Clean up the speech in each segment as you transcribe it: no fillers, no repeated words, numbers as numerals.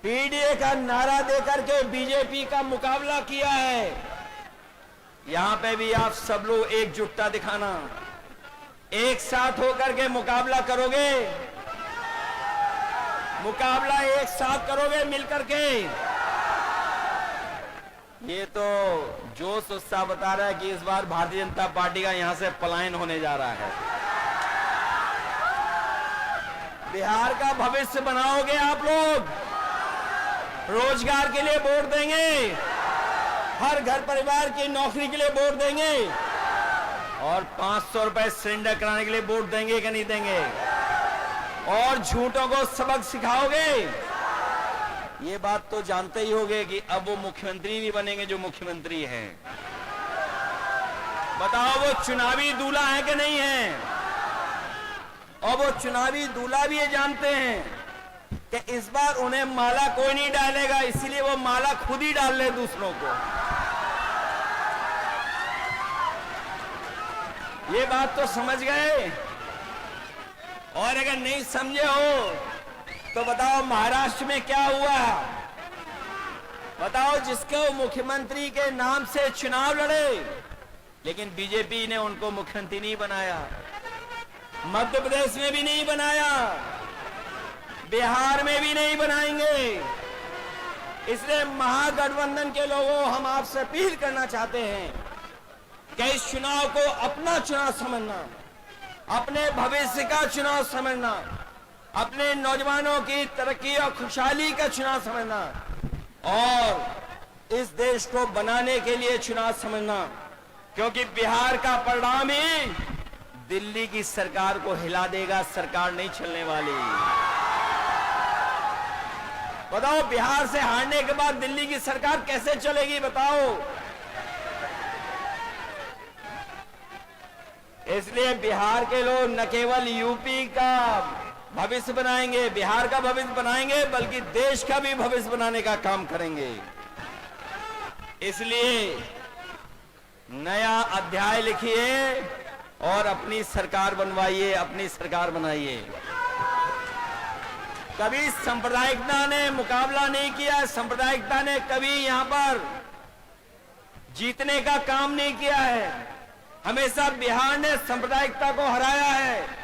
PDA का नारा देकर के बीजेपी का मुकाबला किया है। यहां पे भी आप सब लोग एकजुटता दिखाना, एक साथ होकर के मुकाबला करोगे, मुकाबला एक साथ करोगे मिलकर के। ये तो जोश उत्साह बता रहा है कि इस बार भारतीय जनता पार्टी का यहां से पलायन होने जा रहा है। बिहार का भविष्य बनाओगे आप लोग, रोजगार के लिए वोट देंगे, हर घर परिवार की नौकरी के लिए वोट देंगे और 500 रुपए सिलेंडर कराने के लिए वोट देंगे कि नहीं देंगे? और झूठों को सबक सिखाओगे। ये बात तो जानते ही होंगे कि अब वो मुख्यमंत्री भी बनेंगे जो मुख्यमंत्री हैं। बताओ वो चुनावी दूल्हा है कि नहीं है? और वो चुनावी दूल्हा भी ये जानते हैं कि इस बार उन्हें माला कोई नहीं डालेगा, इसीलिए वो माला खुद ही डाल ले दूसरों को। ये बात तो समझ गए। और अगर नहीं समझे हो तो बताओ महाराष्ट्र में क्या हुआ? बताओ, जिसको मुख्यमंत्री के नाम से चुनाव लड़े लेकिन बीजेपी ने उनको मुख्यमंत्री नहीं बनाया, मध्य प्रदेश में भी नहीं बनाया, बिहार में भी नहीं बनाएंगे। इसलिए महागठबंधन के लोगों, हम आपसे अपील करना चाहते हैं कि इस चुनाव को अपना चुनाव समझना, अपने भविष्य का चुनाव समझना, अपने नौजवानों की तरक्की और खुशहाली का चुनाव समझना और इस देश को बनाने के लिए चुनाव समझना। क्योंकि बिहार का परिणाम ही दिल्ली की सरकार को हिला देगा, सरकार नहीं चलने वाली। बताओ, बिहार से हारने के बाद दिल्ली की सरकार कैसे चलेगी? बताओ। इसलिए बिहार के लोग न केवल यूपी का भविष्य बनाएंगे, बिहार का भविष्य बनाएंगे, बल्कि देश का भी भविष्य बनाने का काम करेंगे। इसलिए नया अध्याय लिखिए और अपनी सरकार बनवाइए, अपनी सरकार बनाइए। कभी सांप्रदायिकता ने मुकाबला नहीं किया, सांप्रदायिकता ने कभी यहां पर जीतने का काम नहीं किया है। हमेशा बिहार ने सांप्रदायिकता को हराया है।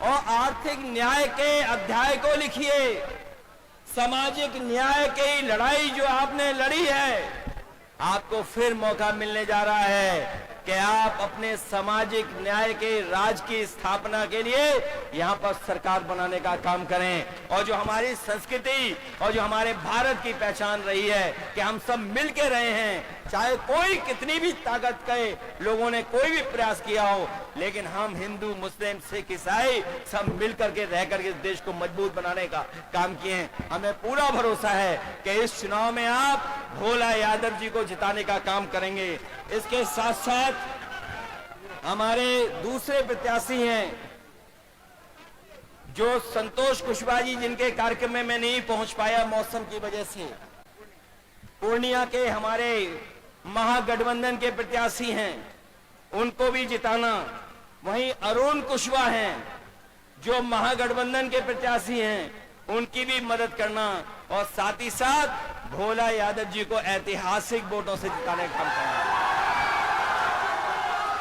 और आर्थिक न्याय के अध्याय को लिखिए, सामाजिक न्याय की लड़ाई जो आपने लड़ी है, आपको फिर मौका मिलने जा रहा है कि आप अपने सामाजिक न्याय के राज की स्थापना के लिए यहां पर सरकार बनाने का काम करें। और जो हमारी संस्कृति और जो हमारे भारत की पहचान रही है कि हम सब मिल के रहे हैं, चाहे कोई कितनी भी ताकत के लोगों ने कोई भी प्रयास किया हो, लेकिन हम हिंदू, मुस्लिम, सिख, ईसाई सब मिल करके रह करके इस देश को मजबूत बनाने का काम किए हैं। हमें पूरा भरोसा है कि इस चुनाव में आप भोला यादव जी को जिताने का काम करेंगे। इसके साथ साथ हमारे दूसरे प्रत्याशी हैं जो संतोष कुशवाहा जी, जिनके कार्यक्रम में मैं नहीं पहुंच पाया मौसम की वजह से। पूर्णिया के हमारे महागठबंधन के प्रत्याशी हैं, उनको भी जिताना। वहीं अरुण कुशवाहा हैं जो महागठबंधन के प्रत्याशी हैं, उनकी भी मदद करना और साथ ही साथ भोला यादव जी को ऐतिहासिक वोटों से जिताने का काम करना।